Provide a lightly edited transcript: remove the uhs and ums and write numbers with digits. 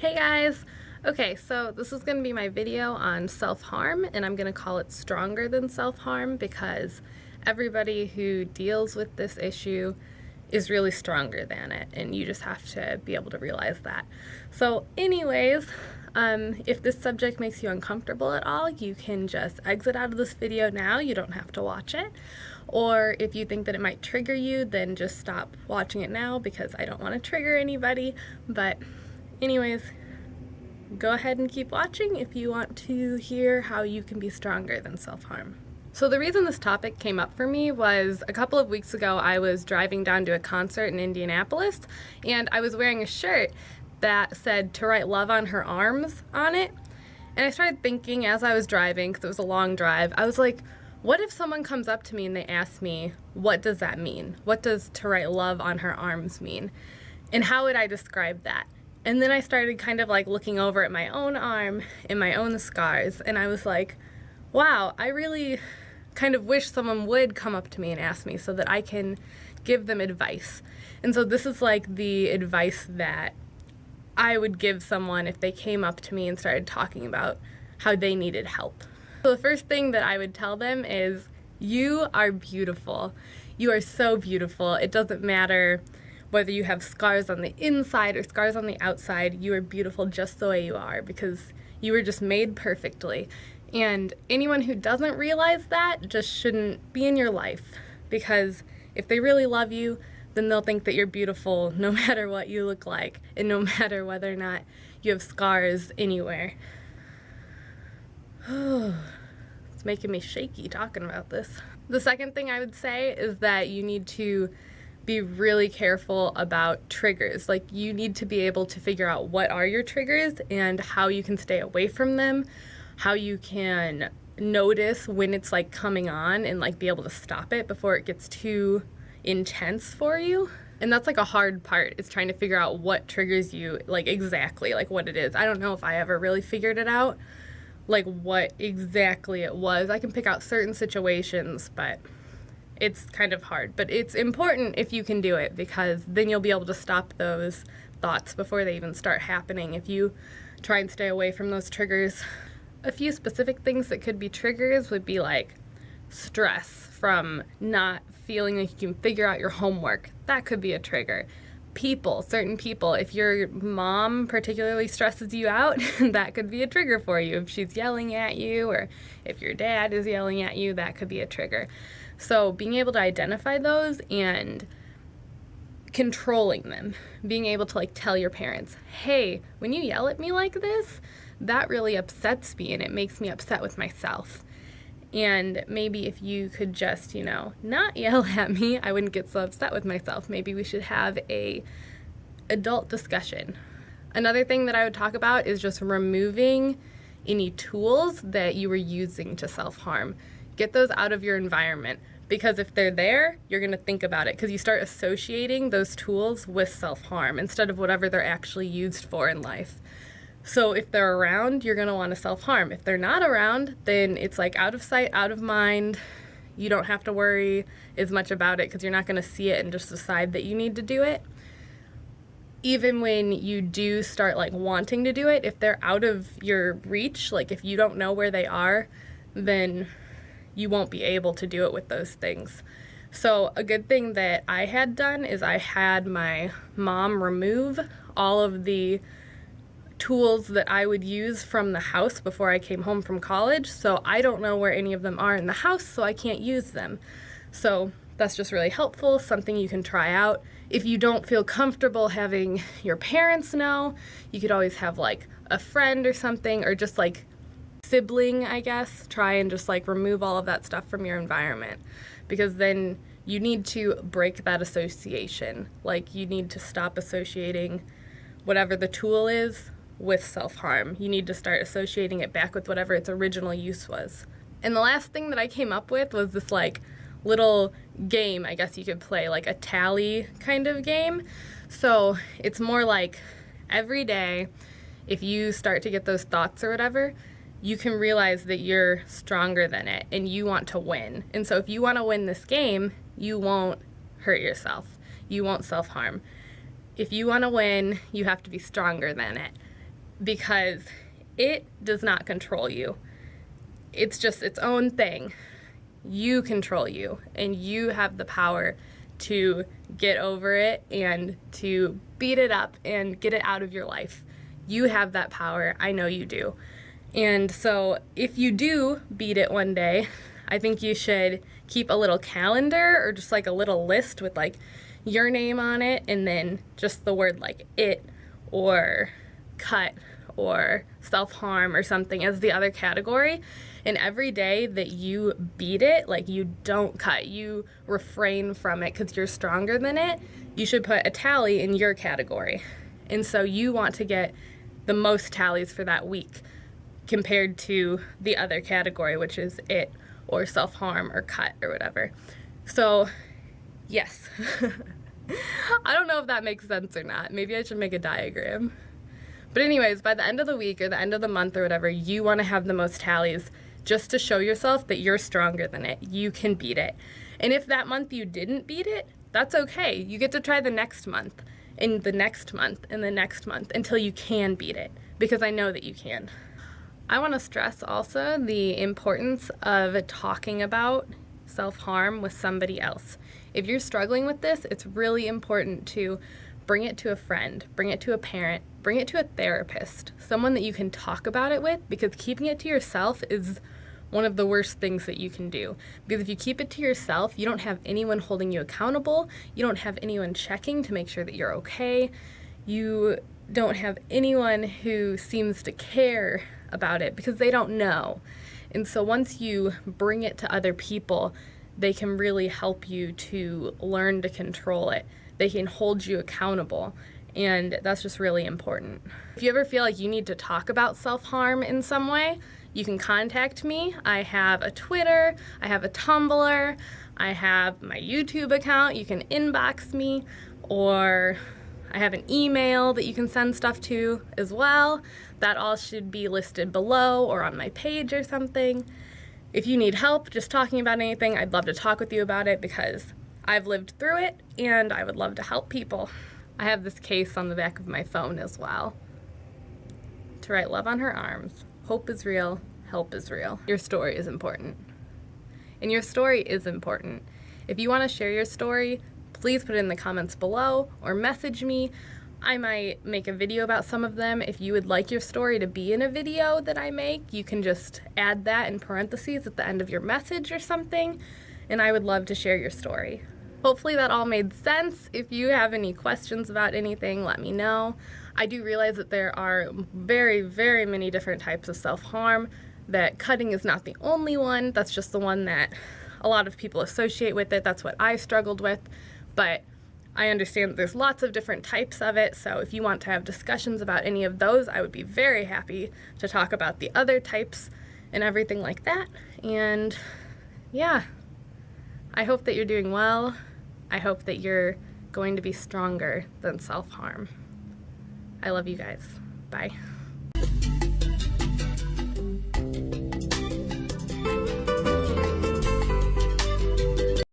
Hey guys! Okay, so this is going to be my video on self-harm, and I'm going to call it Stronger Than Self-Harm because everybody who deals with this issue is really stronger than it, and you just have to be able to realize that. So anyways, if this subject makes you uncomfortable at all, you can just exit out of this video now. You don't have to watch it. Or if you think that it might trigger you, then just stop watching it now because I don't want to trigger anybody. But anyways, go ahead and keep watching if you want to hear how you can be stronger than self-harm. So the reason this topic came up for me was a couple of weeks ago I was driving down to a concert in Indianapolis, and I was wearing a shirt that said "To Write Love on Her Arms" on it. And I started thinking as I was driving, because it was a long drive, I was like, what if someone comes up to me and they ask me, what does that mean? What does "to write love on her arms" mean? And how would I describe that? And then I started kind of like looking over at my own arm and my own scars, and I was like, wow, I really kind of wish someone would come up to me and ask me so that I can give them advice. And so this is like the advice that I would give someone if they came up to me and started talking about how they needed help. So the first thing that I would tell them is, you are beautiful. You are so beautiful. It doesn't matter whether you have scars on the inside or scars on the outside. You are beautiful just the way you are because you were just made perfectly. And anyone who doesn't realize that just shouldn't be in your life, because if they really love you, then they'll think that you're beautiful no matter what you look like and no matter whether or not you have scars anywhere. It's making me shaky talking about this. The second thing I would say is that you need to be really careful about triggers. Like, you need to be able to figure out what are your triggers and how you can stay away from them, how you can notice when it's like coming on and like be able to stop it before it gets too intense for you. And that's like a hard part, is trying to figure out what triggers you, like exactly like what it is. I don't know if I ever really figured it out, like what exactly it was. I can pick out certain situations, but it's kind of hard. But it's important if you can do it, because then you'll be able to stop those thoughts before they even start happening if you try and stay away from those triggers. A few specific things that could be triggers would be like stress from not feeling like you can figure out your homework. That could be a trigger. People, certain people, if your mom particularly stresses you out, that could be a trigger for you. If she's yelling at you, or if your dad is yelling at you, that could be a trigger. So being able to identify those and controlling them, being able to like tell your parents, hey, when you yell at me like this, that really upsets me and it makes me upset with myself. And maybe if you could just, not yell at me, I wouldn't get so upset with myself. Maybe we should have a adult discussion. Another thing that I would talk about is just removing any tools that you were using to self-harm. Get those out of your environment, because if they're there, you're going to think about it, because you start associating those tools with self-harm instead of whatever they're actually used for in life. So if they're around, you're going to want to self-harm. If they're not around, then it's like out of sight, out of mind. You don't have to worry as much about it because you're not going to see it and just decide that you need to do it. Even when you do start like wanting to do it, if they're out of your reach, like if you don't know where they are, then you won't be able to do it with those things. So a good thing that I had done is I had my mom remove all of the tools that I would use from the house before I came home from college. So I don't know where any of them are in the house, so I can't use them. So that's just really helpful, something you can try out. If you don't feel comfortable having your parents know, you could always have like a friend or something, or just like sibling, I guess. Try and just like remove all of that stuff from your environment, because then you need to break that association. Like, you need to stop associating whatever the tool is with self-harm. You need to start associating it back with whatever its original use was. And the last thing that I came up with was this like little game, I guess you could play, like a tally kind of game. So it's more like every day, if you start to get those thoughts or whatever, you can realize that you're stronger than it and you want to win. And so if you want to win this game, you won't hurt yourself. You won't self-harm. If you want to win, you have to be stronger than it. because it does not control you. It's just its own thing. You control you, and you have the power to get over it and to beat it up and get it out of your life. You have that power. I know you do. And so if you do beat it one day, I think you should keep a little calendar or just like a little list with like your name on it, and then just the word like it or cut or self-harm or something as the other category. And every day that you beat it, like you don't cut, you refrain from it because you're stronger than it, you should put a tally in your category. And so you want to get the most tallies for that week compared to the other category, which is it or self-harm or cut or whatever. So yes. I don't know if that makes sense or not. Maybe I should make a diagram. But anyways, by the end of the week or the end of the month or whatever, you want to have the most tallies just to show yourself that you're stronger than it. You can beat it. And if that month you didn't beat it, that's okay. You get to try the next month and the next month and the next month until you can beat it, because I know that you can. I want to stress also the importance of talking about self-harm with somebody else. If you're struggling with this, it's really important to bring it to a friend, bring it to a parent, bring it to a therapist, someone that you can talk about it with, because keeping it to yourself is one of the worst things that you can do. Because if you keep it to yourself, you don't have anyone holding you accountable, you don't have anyone checking to make sure that you're okay, you don't have anyone who seems to care about it because they don't know. And so once you bring it to other people, they can really help you to learn to control it. They can hold you accountable, and that's just really important. If you ever feel like you need to talk about self-harm in some way, you can contact me. I have a Twitter, I have a Tumblr, I have my YouTube account. You can inbox me, or I have an email that you can send stuff to as well. That all should be listed below or on my page or something. If you need help just talking about anything, I'd love to talk with you about it because I've lived through it and I would love to help people. I have this case on the back of my phone as well to write love on her arms. Hope is real, help is real. Your story is important. And your story is important. If you want to share your story, please put it in the comments below or message me. I might make a video about some of them. If you would like your story to be in a video that I make, you can just add that in parentheses at the end of your message or something, and I would love to share your story. Hopefully that all made sense. If you have any questions about anything, let me know. I do realize that there are very, very many different types of self-harm, that cutting is not the only one. That's just the one that a lot of people associate with it. That's what I struggled with, but I understand that there's lots of different types of it, so if you want to have discussions about any of those, I would be very happy to talk about the other types and everything like that. And yeah, I hope that you're doing well. I hope that you're going to be stronger than self-harm. I love you guys. Bye.